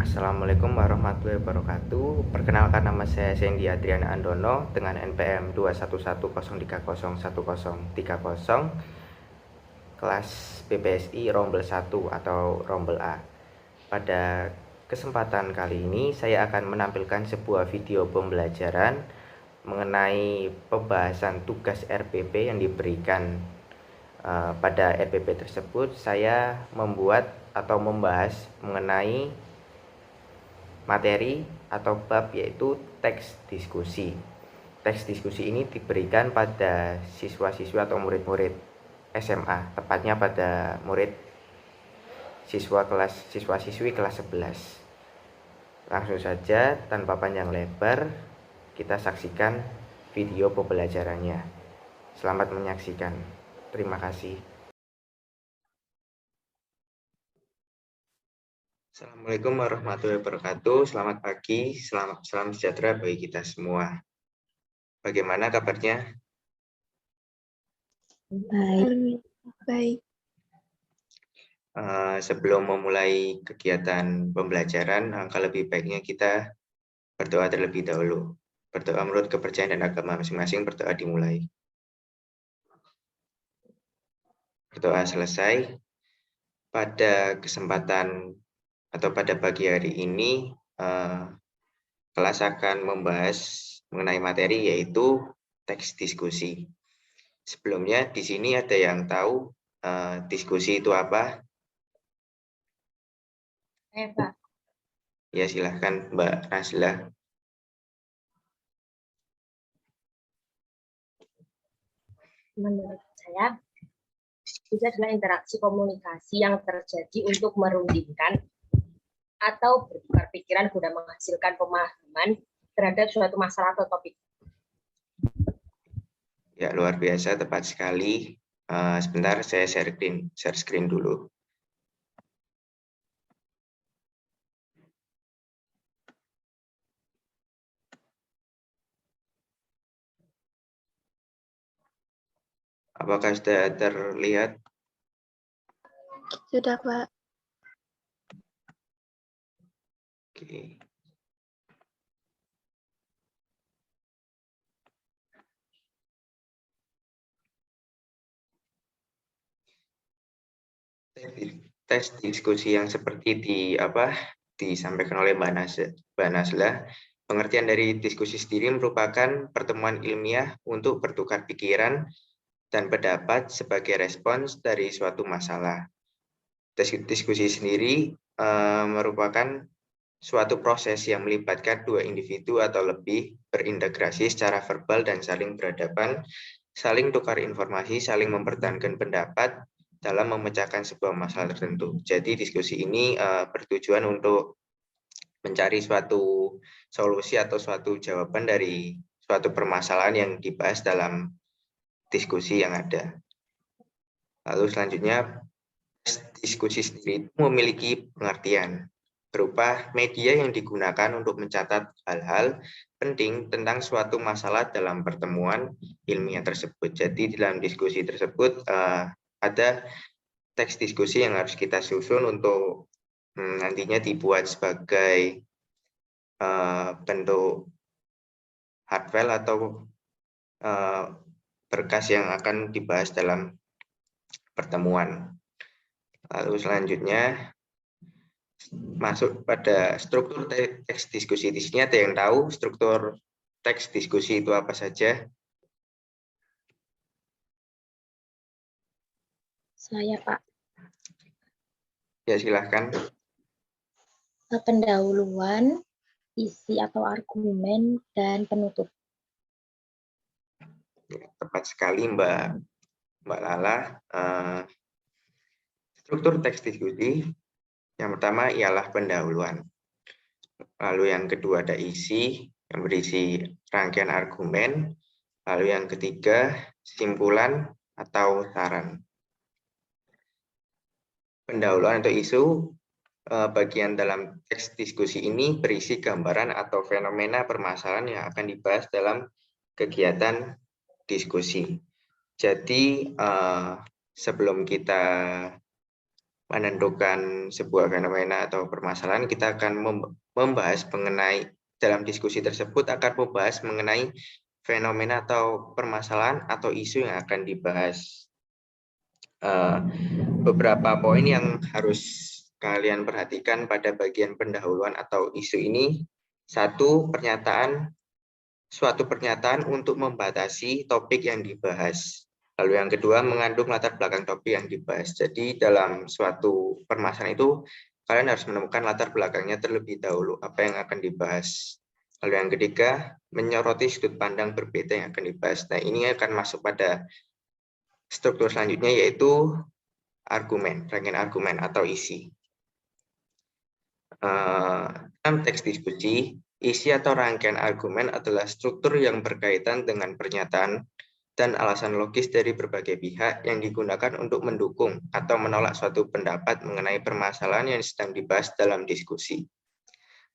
Assalamualaikum warahmatullahi wabarakatuh. Perkenalkan, nama saya Sendi Adriana Andono dengan NPM 21100103030, kelas BPSI Rombel 1 atau Rombel A. Pada kesempatan kali ini saya akan menampilkan sebuah video pembelajaran mengenai pembahasan tugas RPP yang diberikan. Pada RPP tersebut saya membuat atau membahas mengenai materi atau bab, yaitu teks diskusi. Teks diskusi ini diberikan pada siswa-siswa atau murid-murid SMA, tepatnya pada murid siswa-siswi kelas 11. Langsung saja tanpa panjang lebar kita saksikan video pembelajarannya. Selamat menyaksikan. Terima kasih. Assalamualaikum warahmatullahi wabarakatuh. Selamat pagi, salam sejahtera bagi kita semua. Bagaimana kabarnya? Baik. Sebelum memulai kegiatan pembelajaran, angka lebih baiknya kita berdoa terlebih dahulu. Berdoa menurut kepercayaan dan agama masing-masing, berdoa dimulai. Berdoa selesai. Pada kesempatan atau pada pagi hari ini, kelas akan membahas mengenai materi, yaitu teks diskusi. Sebelumnya di sini ada yang tahu diskusi itu apa? Pak. Ya, silahkan Mbak Nasla. Menurut saya, itu adalah interaksi komunikasi yang terjadi untuk merundingkan atau bertukar pikiran guna menghasilkan pemahaman terhadap suatu masalah atau topik. Ya, luar biasa, tepat sekali. Sebentar, saya share screen dulu. Apakah sudah terlihat? Sudah, Pak. Oke. Tes diskusi yang seperti disampaikan oleh Mbak Nasla. Pengertian dari diskusi sendiri merupakan pertemuan ilmiah untuk bertukar pikiran dan pendapat sebagai respons dari suatu masalah. Diskusi sendiri merupakan suatu proses yang melibatkan dua individu atau lebih berintegrasi secara verbal dan saling berhadapan, saling tukar informasi, saling mempertahankan pendapat dalam memecahkan sebuah masalah tertentu. Jadi diskusi ini bertujuan untuk mencari suatu solusi atau suatu jawaban dari suatu permasalahan yang dibahas dalam diskusi yang ada. Lalu selanjutnya, diskusi sendiri itu memiliki pengertian berupa media yang digunakan untuk mencatat hal-hal penting tentang suatu masalah dalam pertemuan ilmiah tersebut. Jadi dalam diskusi tersebut ada teks diskusi yang harus kita susun untuk nantinya dibuat sebagai bentuk hardfile atau berkas yang akan dibahas dalam pertemuan. Lalu selanjutnya masuk pada struktur teks diskusi. Di sini ada yang tahu struktur teks diskusi itu apa saja? Saya, Pak. Ya, silahkan. Pendahuluan, isi atau argumen, dan penutup. Tepat sekali, Mbak Lala. Struktur teks diskusi yang pertama ialah pendahuluan. Lalu yang kedua ada isi yang berisi rangkaian argumen. Lalu yang ketiga simpulan atau saran. Pendahuluan atau isu bagian dalam teks diskusi ini berisi gambaran atau fenomena permasalahan yang akan dibahas dalam kegiatan diskusi. Jadi sebelum kita menentukan sebuah fenomena atau permasalahan, kita akan membahas mengenai, dalam diskusi tersebut akan membahas mengenai fenomena atau permasalahan atau isu yang akan dibahas. Beberapa poin yang harus kalian perhatikan pada bagian pendahuluan atau isu ini. Satu, suatu pernyataan untuk membatasi topik yang dibahas. Lalu yang kedua, mengandung latar belakang topik yang dibahas. Jadi dalam suatu permasalahan itu, kalian harus menemukan latar belakangnya terlebih dahulu, apa yang akan dibahas. Lalu yang ketiga, menyoroti sudut pandang berbeda yang akan dibahas. Nah, ini akan masuk pada struktur selanjutnya, yaitu argumen, rangkaian argumen atau isi. Dalam teks diskusi, isi atau rangkaian argumen adalah struktur yang berkaitan dengan pernyataan dan alasan logis dari berbagai pihak yang digunakan untuk mendukung atau menolak suatu pendapat mengenai permasalahan yang sedang dibahas dalam diskusi.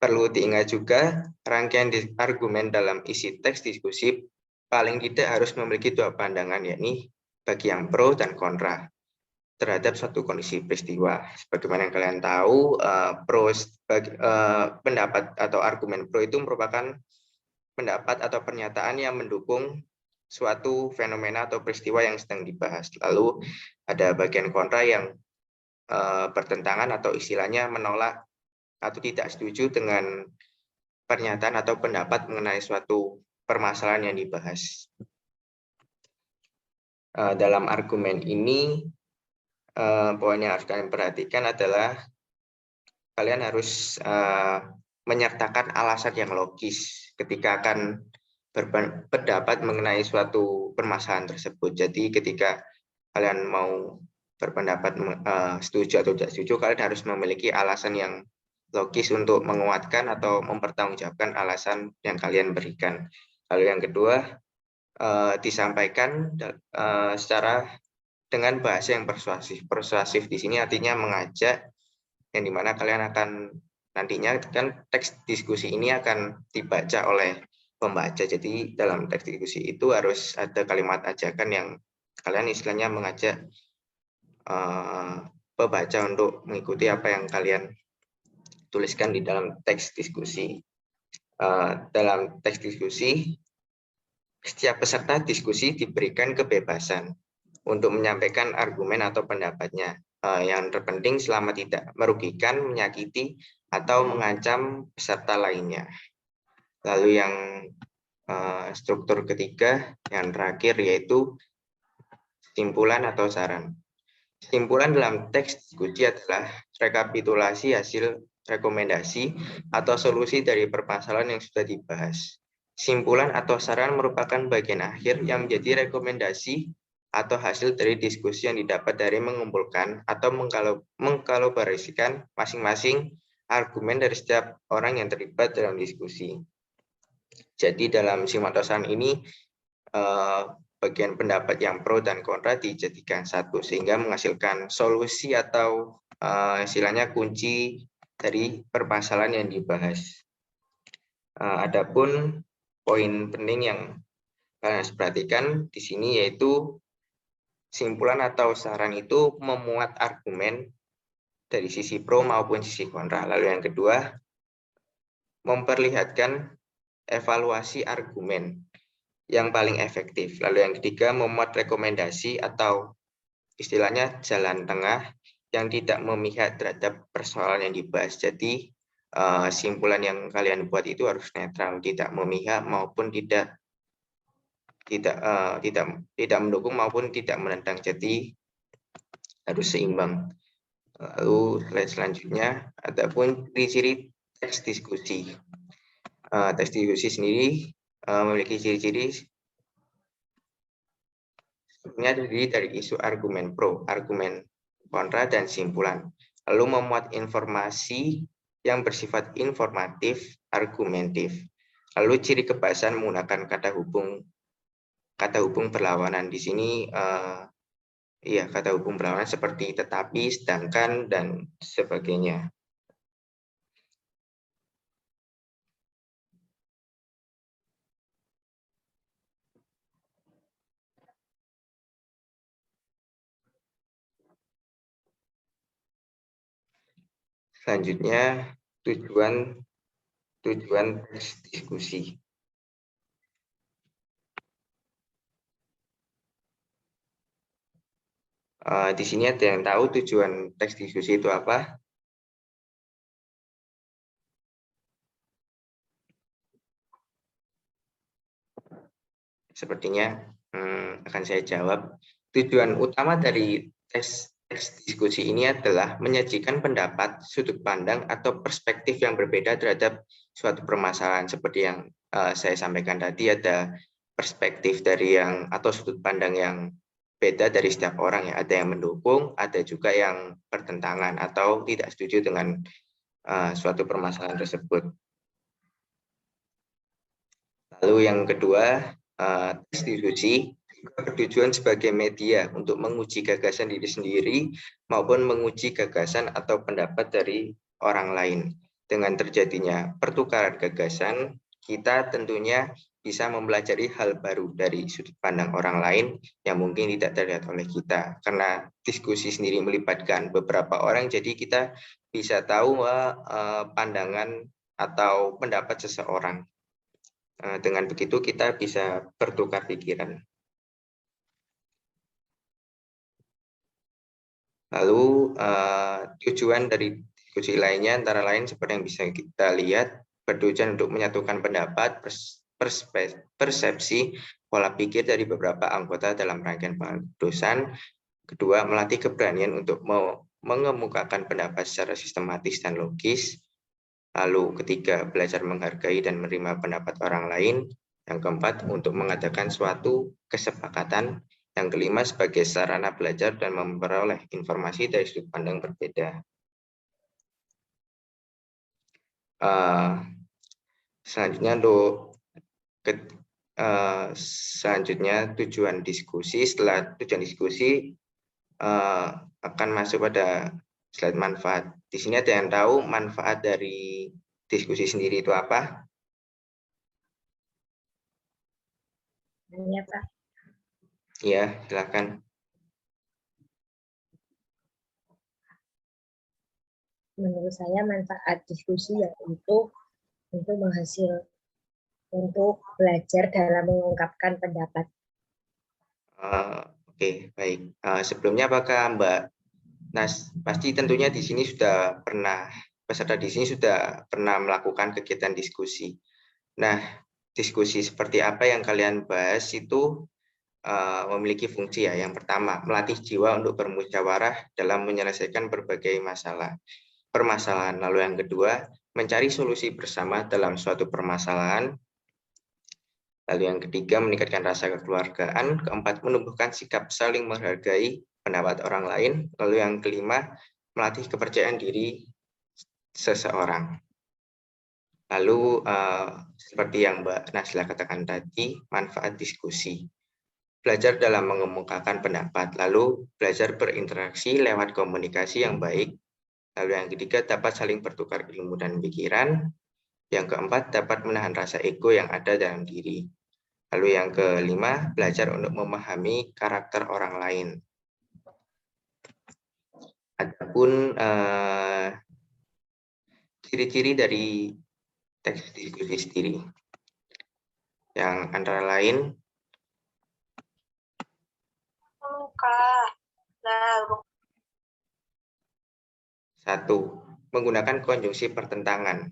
Perlu diingat juga, rangkaian argumen dalam isi teks diskusi paling tidak harus memiliki dua pandangan, yakni bagi yang pro dan kontra terhadap suatu kondisi peristiwa. Sebagaimana yang kalian tahu, pendapat atau argumen pro itu merupakan pendapat atau pernyataan yang mendukung suatu fenomena atau peristiwa yang sedang dibahas. Lalu ada bagian kontra yang bertentangan atau istilahnya menolak atau tidak setuju dengan pernyataan atau pendapat mengenai suatu permasalahan yang dibahas. Dalam argumen ini, poin yang harus kalian perhatikan adalah kalian harus menyertakan alasan yang logis ketika akan berpendapat mengenai suatu permasalahan tersebut. Jadi ketika kalian mau berpendapat setuju atau tidak setuju, kalian harus memiliki alasan yang logis untuk menguatkan atau mempertanggungjawabkan alasan yang kalian berikan. Lalu yang kedua, disampaikan secara dengan bahasa yang persuasif. Persuasif di sini artinya mengajak, yang dimana kalian akan nantinya kan teks diskusi ini akan dibaca oleh pembaca. Jadi dalam teks diskusi itu harus ada kalimat ajakan yang kalian istilahnya mengajak pembaca untuk mengikuti apa yang kalian tuliskan di dalam teks diskusi. Dalam teks diskusi, setiap peserta diskusi diberikan kebebasan untuk menyampaikan argumen atau pendapatnya. Yang terpenting selama tidak merugikan, menyakiti, atau mengancam peserta lainnya. Lalu yang struktur ketiga, yang terakhir, yaitu kesimpulan atau saran. Kesimpulan dalam teks diskusi adalah rekapitulasi hasil rekomendasi atau solusi dari permasalahan yang sudah dibahas. Kesimpulan atau saran merupakan bagian akhir yang menjadi rekomendasi atau hasil dari diskusi yang didapat dari mengumpulkan atau mengkolaborasikan masing-masing argumen dari setiap orang yang terlibat dalam diskusi. Jadi dalam kesimpulan atau saran ini, bagian pendapat yang pro dan kontra dijadikan satu sehingga menghasilkan solusi atau istilahnya kunci dari permasalahan yang dibahas. Adapun poin penting yang kalian harus perhatikan di sini yaitu kesimpulan atau saran itu memuat argumen dari sisi pro maupun sisi kontra. Lalu yang kedua, memperlihatkan evaluasi argumen yang paling efektif. Lalu yang ketiga, memuat rekomendasi atau istilahnya jalan tengah yang tidak memihak terhadap persoalan yang dibahas. Jadi simpulan yang kalian buat itu harus netral, tidak memihak maupun tidak mendukung maupun tidak menentang. Jadi harus seimbang. Lalu slide selanjutnya, adapun ciri-ciri teks diskusi. Teks diskusi sendiri memiliki ciri-ciri sebenarnya terdiri dari isu argumen pro, argumen kontra, dan simpulan. Lalu memuat informasi yang bersifat informatif, argumentif. Lalu ciri kebahasan menggunakan kata hubung berlawanan. Di sini kata hubung berlawanan seperti tetapi, sedangkan, dan sebagainya. Selanjutnya tujuan teks diskusi. Di sini ada yang tahu tujuan teks diskusi itu apa? Sepertinya akan saya jawab. Tujuan utama dari teks diskusi ini adalah menyajikan pendapat, sudut pandang, atau perspektif yang berbeda terhadap suatu permasalahan. Seperti yang saya sampaikan tadi, ada perspektif dari yang atau sudut pandang yang beda dari setiap orang ya. Ada yang mendukung, ada juga yang bertentangan atau tidak setuju dengan suatu permasalahan tersebut. Lalu yang kedua, teks diskusi bertujuan sebagai media untuk menguji gagasan diri sendiri maupun menguji gagasan atau pendapat dari orang lain. Dengan terjadinya pertukaran gagasan, kita tentunya bisa mempelajari hal baru dari sudut pandang orang lain yang mungkin tidak terlihat oleh kita. Karena diskusi sendiri melibatkan beberapa orang, jadi kita bisa tahu pandangan atau pendapat seseorang. Dengan begitu kita bisa bertukar pikiran. Lalu tujuan dari diskusi lainnya antara lain seperti yang bisa kita lihat, bertujuan untuk menyatukan pendapat, persepsi, pola pikir dari beberapa anggota dalam rangkaian pengurusan. Kedua, melatih keberanian untuk mengemukakan pendapat secara sistematis dan logis. Lalu ketiga, belajar menghargai dan menerima pendapat orang lain. Yang keempat, untuk mengadakan suatu kesepakatan. Yang kelima, sebagai sarana belajar dan memperoleh informasi dari sudut pandang berbeda. Selanjutnya tujuan diskusi. Setelah tujuan diskusi akan masuk pada slide manfaat. Di sini ada yang tahu manfaat dari diskusi sendiri itu apa? Ya, Pak. Ya, silakan. Menurut saya manfaat diskusi ya untuk belajar dalam mengungkapkan pendapat. Oke, baik. Sebelumnya apakah Mbak Nas, pasti tentunya di sini sudah pernah, peserta di sini sudah pernah melakukan kegiatan diskusi. Nah, diskusi seperti apa yang kalian bahas itu memiliki fungsi ya. Yang pertama, melatih jiwa untuk bermusyawarah dalam menyelesaikan berbagai permasalahan. Lalu yang kedua, mencari solusi bersama dalam suatu permasalahan. Lalu yang ketiga, meningkatkan rasa kekeluargaan. Keempat, menumbuhkan sikap saling menghargai pendapat orang lain. Lalu yang kelima, melatih kepercayaan diri seseorang. Lalu seperti yang Mbak Nasla katakan tadi, manfaat diskusi. Belajar dalam mengemukakan pendapat, lalu belajar berinteraksi lewat komunikasi yang baik. Lalu yang ketiga, dapat saling bertukar ilmu dan pikiran. Yang keempat, dapat menahan rasa ego yang ada dalam diri. Lalu yang kelima, belajar untuk memahami karakter orang lain. Adapun ciri-ciri dari teks diskusi sendiri, yang antara lain, satu, menggunakan konjungsi pertentangan.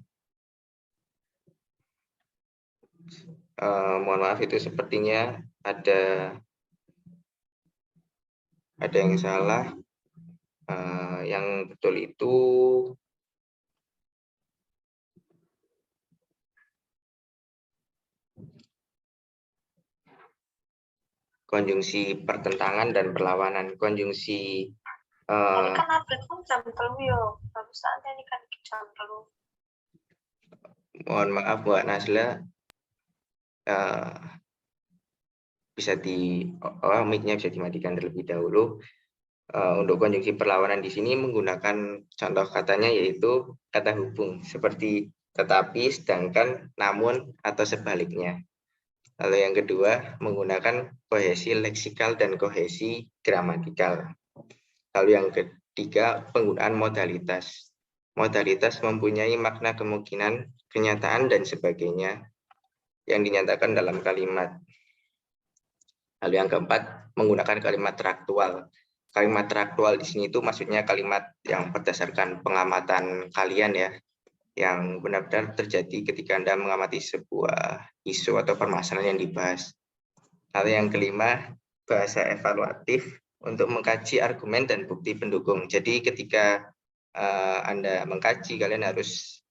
Mohon maaf, itu sepertinya ada yang salah. Yang betul itu konjungsi pertentangan dan perlawanan. Konjungsi ini kan update jam 3 yo, bagus aja ini kan jam 3. Mohon maaf Mbak Nasla, bisa mic-nya bisa dimatikan terlebih dahulu. Untuk konjungsi perlawanan di sini menggunakan contoh katanya yaitu kata hubung seperti tetapi, sedangkan, namun, atau sebaliknya. Lalu yang kedua, menggunakan kohesi leksikal dan kohesi gramatikal. Lalu yang ketiga, penggunaan modalitas. modalitas mempunyai makna kemungkinan, kenyataan, dan sebagainya yang dinyatakan dalam kalimat. Lalu yang keempat, menggunakan kalimat traktual. Kalimat traktual di sini itu maksudnya kalimat yang berdasarkan pengamatan kalian ya, yang benar-benar terjadi ketika Anda mengamati sebuah isu atau permasalahan yang dibahas. Lalu yang kelima, bahasa evaluatif untuk mengkaji argumen dan bukti pendukung. Jadi ketika Anda mengkaji, kalian harus,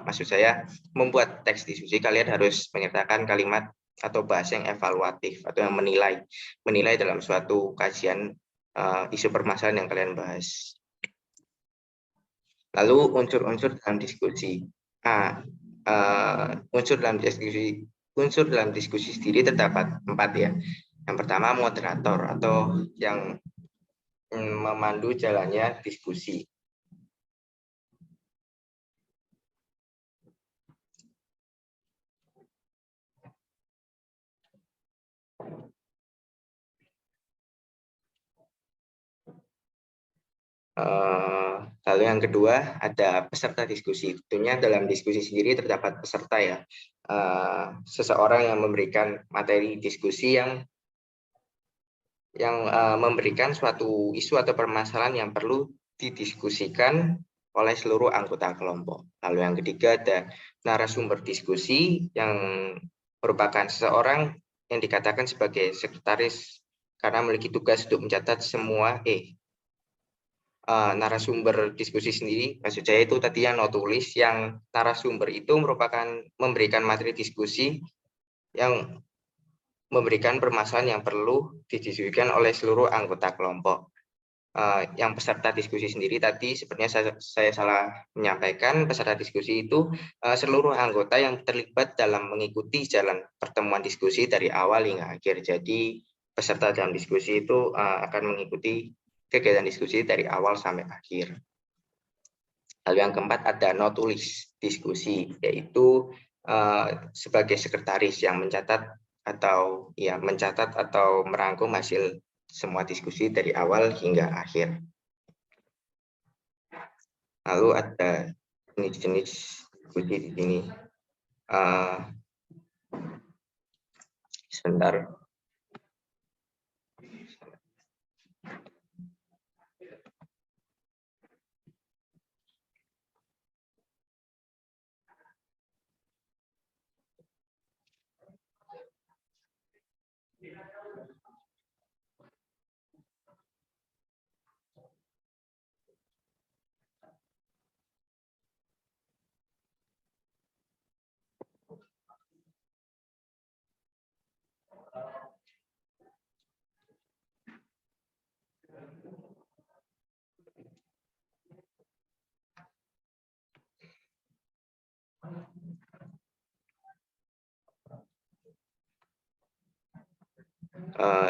maksud saya, membuat teks diskusi, kalian harus menyertakan kalimat atau bahasa yang evaluatif atau yang menilai dalam suatu kajian isu permasalahan yang kalian bahas. Lalu unsur-unsur dalam diskusi. Unsur dalam diskusi sendiri terdapat 4 ya. Yang pertama moderator atau yang memandu jalannya diskusi. Lalu yang kedua ada peserta diskusi. Tentunya dalam diskusi sendiri terdapat peserta ya. Seseorang yang memberikan materi diskusi yang memberikan suatu isu atau permasalahan yang perlu didiskusikan oleh seluruh anggota kelompok. Lalu yang ketiga ada narasumber diskusi yang merupakan seseorang yang dikatakan sebagai sekretaris karena memiliki tugas untuk mencatat semua narasumber diskusi sendiri, maksud saya itu tadi yang notulis, yang narasumber itu merupakan memberikan materi diskusi yang memberikan permasalahan yang perlu didiskusikan oleh seluruh anggota kelompok. Yang peserta diskusi sendiri tadi sebenarnya saya salah menyampaikan, peserta diskusi itu seluruh anggota yang terlibat dalam mengikuti jalan pertemuan diskusi dari awal hingga akhir. Jadi peserta dalam diskusi itu akan mengikuti kegiatan diskusi dari awal sampai akhir. Lalu yang keempat ada notulis diskusi, yaitu sebagai sekretaris yang mencatat atau merangkum hasil semua diskusi dari awal hingga akhir. Lalu ada jenis-jenis diskusi di sini. Sebentar.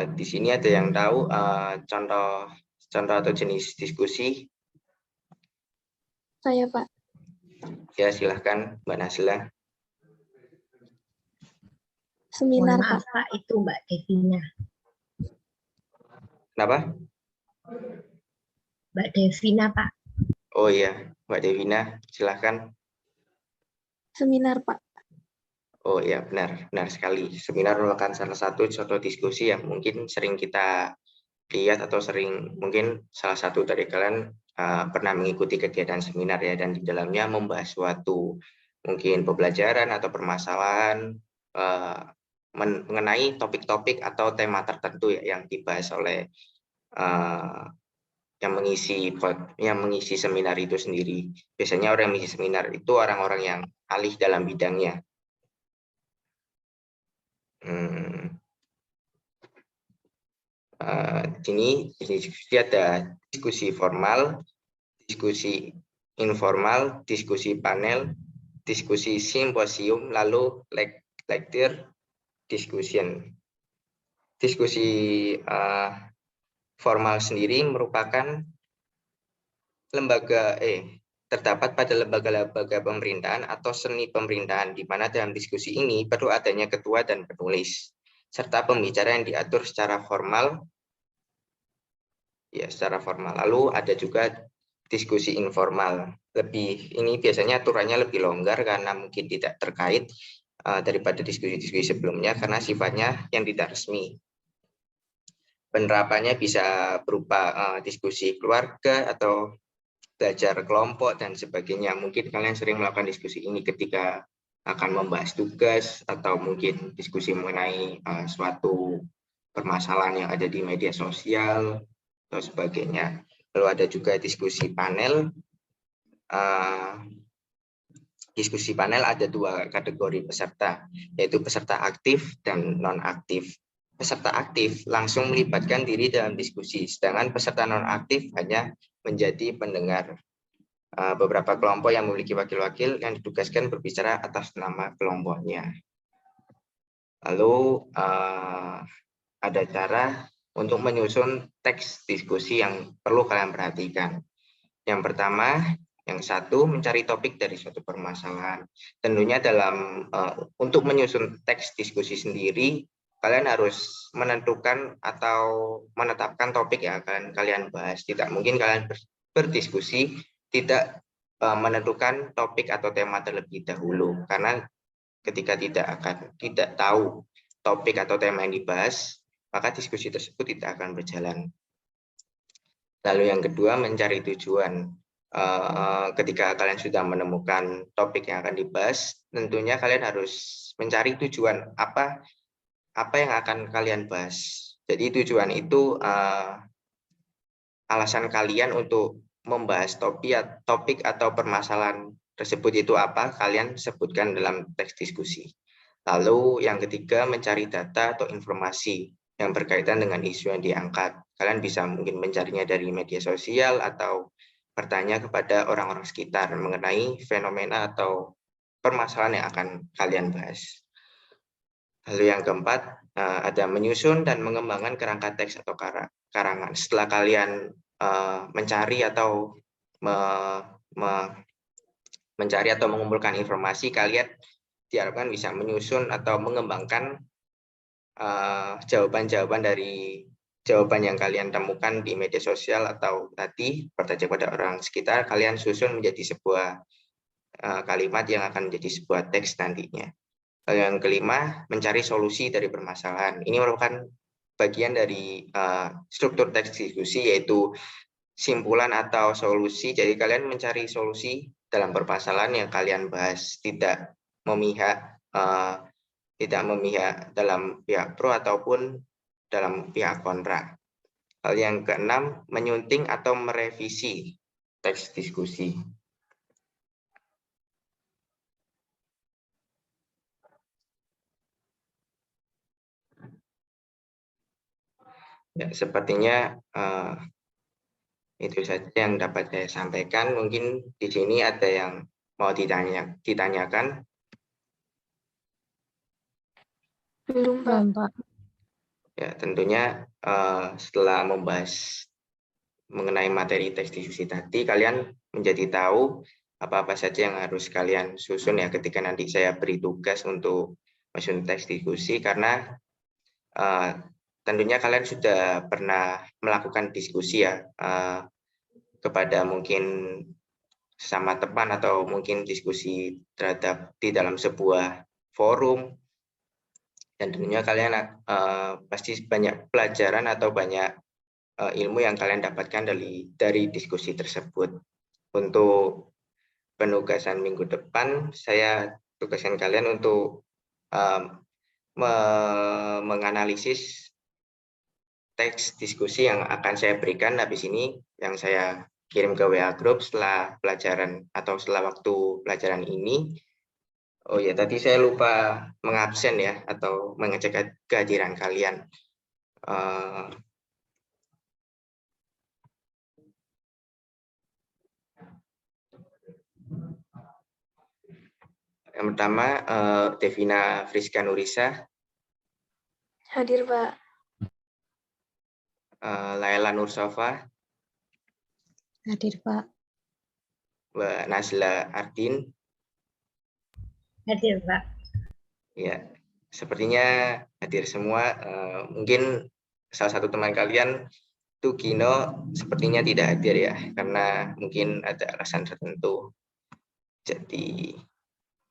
Di sini ada yang tahu contoh atau jenis diskusi? Saya, Pak. Ya, silahkan Mbak Nasla. Seminar, Maaf, Pak, itu Mbak Devina. Kenapa? Mbak Devina, Pak. Oh iya, Mbak Devina, silahkan. Seminar, Pak. Oh iya, benar sekali. Seminar merupakan salah satu contoh diskusi yang mungkin sering kita lihat atau mungkin salah satu dari kalian pernah mengikuti kegiatan seminar ya, dan di dalamnya membahas suatu mungkin pembelajaran atau permasalahan mengenai topik-topik atau tema tertentu ya, yang dibahas oleh yang mengisi seminar itu sendiri. Biasanya orang yang mengisi seminar itu orang-orang yang ahli dalam bidangnya. Di sini diskusi ada diskusi formal, diskusi informal, diskusi panel, diskusi simposium, lalu lecture discussion. Diskusi formal sendiri merupakan terdapat pada lembaga-lembaga pemerintahan atau seni pemerintahan, di mana dalam diskusi ini perlu adanya ketua dan penulis, serta pembicara yang diatur secara formal. Ya, secara formal. Lalu ada juga diskusi informal. Ini biasanya aturannya lebih longgar karena mungkin tidak terkait daripada diskusi-diskusi sebelumnya karena sifatnya yang tidak resmi. Penerapannya bisa berupa diskusi keluarga atau belajar kelompok dan sebagainya. Mungkin kalian sering melakukan diskusi ini ketika akan membahas tugas atau mungkin diskusi mengenai suatu permasalahan yang ada di media sosial atau sebagainya. Lalu ada juga diskusi panel. Diskusi panel ada 2 kategori peserta, yaitu peserta aktif dan non-aktif. Peserta aktif langsung melibatkan diri dalam diskusi, sedangkan peserta non-aktif hanya menjadi pendengar. Beberapa kelompok yang memiliki wakil-wakil yang ditugaskan berbicara atas nama kelompoknya. Lalu ada cara untuk menyusun teks diskusi yang perlu kalian perhatikan. Yang pertama, yang satu, mencari topik dari suatu permasalahan. Tentunya untuk menyusun teks diskusi sendiri, kalian harus menentukan atau menetapkan topik yang akan kalian bahas. Tidak mungkin kalian berdiskusi tidak menentukan topik atau tema terlebih dahulu, karena ketika tidak tahu topik atau tema yang dibahas, maka diskusi tersebut tidak akan berjalan. Lalu yang kedua, mencari tujuan. Ketika kalian sudah menemukan topik yang akan dibahas, tentunya kalian harus mencari tujuan apa yang akan kalian bahas. Jadi tujuan itu alasan kalian untuk membahas topik atau permasalahan tersebut itu apa, kalian sebutkan dalam teks diskusi. Lalu yang ketiga, mencari data atau informasi yang berkaitan dengan isu yang diangkat. Kalian bisa mungkin mencarinya dari media sosial atau bertanya kepada orang-orang sekitar mengenai fenomena atau permasalahan yang akan kalian bahas. Lalu yang keempat, ada menyusun dan mengembangkan kerangka teks atau karangan. Setelah kalian mencari atau mencari atau mengumpulkan informasi, kalian diharapkan bisa menyusun atau mengembangkan jawaban-jawaban dari jawaban yang kalian temukan di media sosial atau tadi bertanya pada orang sekitar, kalian susun menjadi sebuah kalimat yang akan menjadi sebuah teks nantinya. Lalu yang kelima, mencari solusi dari permasalahan. Ini merupakan bagian dari struktur teks diskusi, yaitu simpulan atau solusi. Jadi kalian mencari solusi dalam permasalahan yang kalian bahas, tidak memihak dalam pihak pro ataupun dalam pihak kontra. Hal yang keenam, menyunting atau merevisi teks diskusi. Ya, sepertinya itu saja yang dapat saya sampaikan. Mungkin di sini ada yang mau ditanyakan. Belum, Pak. Ya, tentunya setelah membahas mengenai materi teks diskusi tadi, kalian menjadi tahu apa-apa saja yang harus kalian susun ya ketika nanti saya beri tugas untuk menyusun teks diskusi, karena tentunya kalian sudah pernah melakukan diskusi ya kepada mungkin sesama teman atau mungkin diskusi terhadap di dalam sebuah forum, dan tentunya kalian pasti banyak pelajaran atau banyak ilmu yang kalian dapatkan dari diskusi tersebut. Untuk penugasan minggu depan, saya tugaskan kalian untuk menganalisis teks diskusi yang akan saya berikan habis ini, yang saya kirim ke WA Group setelah pelajaran atau setelah waktu pelajaran ini. Oh ya, tadi saya lupa mengabsen ya, atau mengecek kehadiran kalian. Yang pertama, Devina Friska Nurisa. Hadir, Pak. Laila Nursofa. Hadir, Pak. Mbak Nazla Ardin. Hadir, Pak. Ya, sepertinya hadir semua. Mungkin salah satu teman kalian Tugino sepertinya tidak hadir ya, karena mungkin ada alasan tertentu. Jadi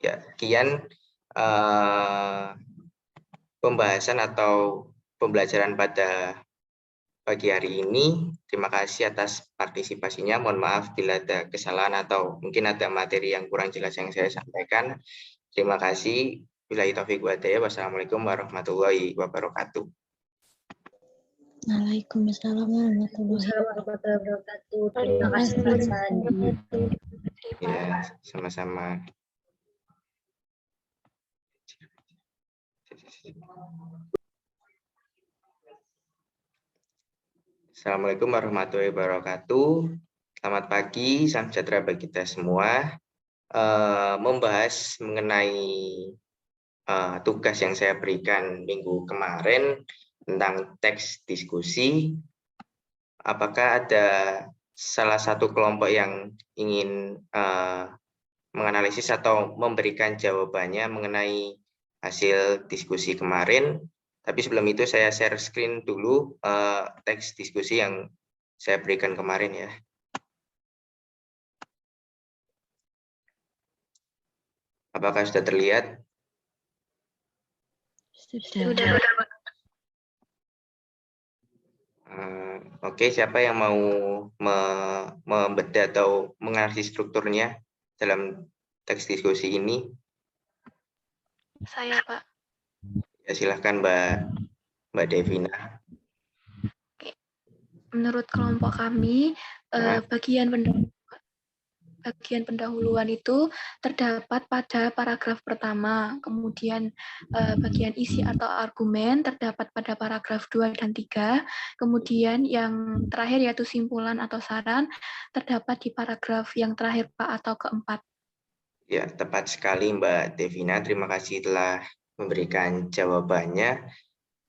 ya, sekian pembahasan atau pembelajaran pada pagi hari ini. Terima kasih atas partisipasinya. Mohon maaf bila ada kesalahan atau mungkin ada materi yang kurang jelas yang saya sampaikan. Terima kasih. Billahi taufiq wa hidayah. Wassalamualaikum warahmatullahi wabarakatuh. Waalaikumsalam warahmatullahi wabarakatuh. Terima kasih Mas Andi. Ya, sama-sama. Assalamualaikum warahmatullahi wabarakatuh. Selamat pagi, salam sejahtera bagi kita semua. Membahas mengenai tugas yang saya berikan minggu kemarin tentang teks diskusi. Apakah ada salah satu kelompok yang ingin menganalisis atau memberikan jawabannya mengenai hasil diskusi kemarin? Tapi sebelum itu saya share screen dulu teks diskusi yang saya berikan kemarin ya. Apakah sudah terlihat? Sudah. Oke, siapa yang mau membedah atau menganalisis strukturnya dalam teks diskusi ini? Saya, Pak. Ya, silahkan Mbak Devina. Menurut kelompok kami, bagian pendahuluan itu terdapat pada paragraf pertama, kemudian bagian isi atau argumen terdapat pada paragraf 2 dan 3, kemudian yang terakhir yaitu simpulan atau saran terdapat di paragraf yang terakhir Pak atau keempat. Ya, tepat sekali Mbak Devina, terima kasih telah memberikan jawabannya.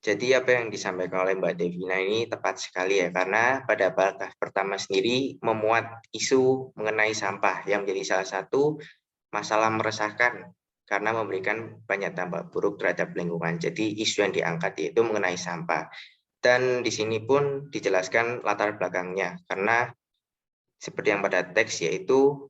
Jadi apa yang disampaikan oleh Mbak Devina ini tepat sekali ya, karena pada paragraf pertama sendiri memuat isu mengenai sampah yang menjadi salah satu masalah meresahkan karena memberikan banyak dampak buruk terhadap lingkungan. Jadi isu yang diangkat itu mengenai sampah. Dan di sini pun dijelaskan latar belakangnya, karena seperti yang pada teks yaitu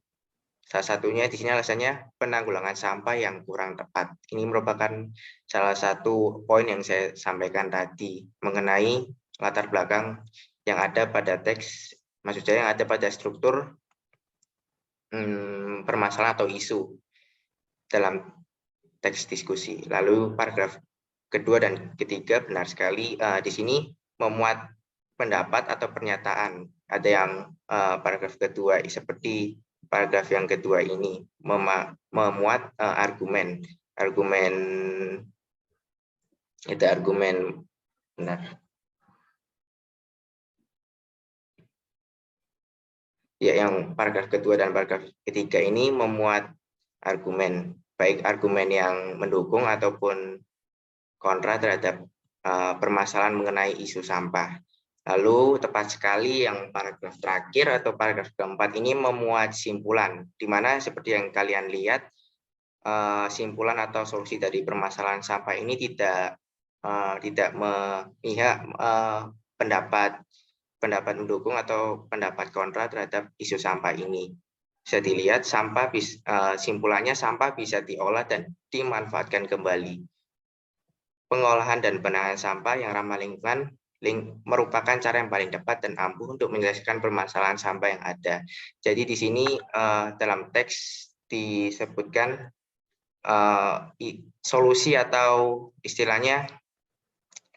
salah satunya di sini alasannya penanggulangan sampah yang kurang tepat. Ini merupakan salah satu poin yang saya sampaikan tadi mengenai latar belakang yang ada pada teks, maksud saya yang ada pada struktur permasalahan atau isu dalam teks diskusi. Lalu paragraf kedua dan ketiga benar sekali di sini memuat pendapat atau pernyataan. Ada yang paragraf kedua seperti paragraf yang kedua ini memuat argumen itu argumen benar ya, yang paragraf kedua dan paragraf ketiga ini memuat argumen, baik argumen yang mendukung ataupun kontra terhadap permasalahan mengenai isu sampah. Lalu tepat sekali yang paragraf terakhir atau paragraf keempat ini memuat simpulan, di mana seperti yang kalian lihat simpulan atau solusi dari permasalahan sampah ini tidak memihak pendapat mendukung atau pendapat kontra terhadap isu sampah ini. Bisa dilihat simpulannya sampah bisa diolah dan dimanfaatkan kembali. Pengolahan dan penanganan sampah yang ramah lingkungan merupakan cara yang paling tepat dan ampuh untuk menyelesaikan permasalahan sampah yang ada. Jadi di sini dalam teks disebutkan solusi atau istilahnya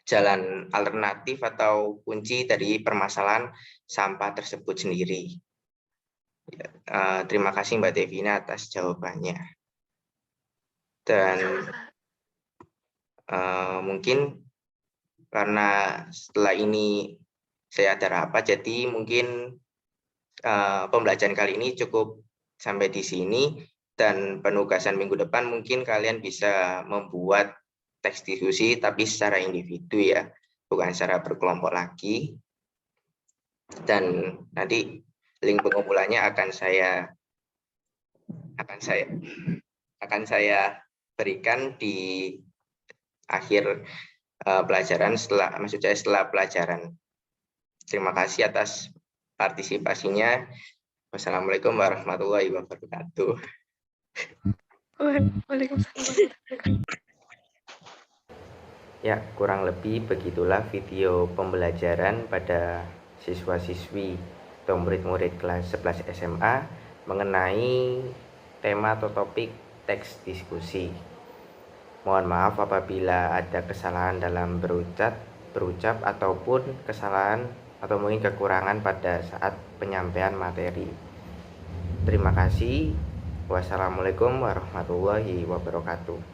jalan alternatif atau kunci dari permasalahan sampah tersebut sendiri. Terima kasih Mbak Devina atas jawabannya. Dan mungkin karena setelah ini saya ada rapat, jadi mungkin pembelajaran kali ini cukup sampai di sini, dan penugasan minggu depan mungkin kalian bisa membuat teks diskusi tapi secara individu ya, bukan secara berkelompok lagi. Dan nanti link pengumpulannya akan saya berikan di akhir pelajaran setelah pelajaran. Terima kasih atas partisipasinya. Wassalamualaikum warahmatullahi wabarakatuh. Waalaikumsalam. Ya, kurang lebih begitulah video pembelajaran pada siswa-siswi atau murid-murid kelas 11 SMA mengenai tema atau topik teks diskusi. Mohon maaf apabila ada kesalahan dalam berucap ataupun kesalahan atau mungkin kekurangan pada saat penyampaian materi. Terima kasih. Wassalamualaikum warahmatullahi wabarakatuh.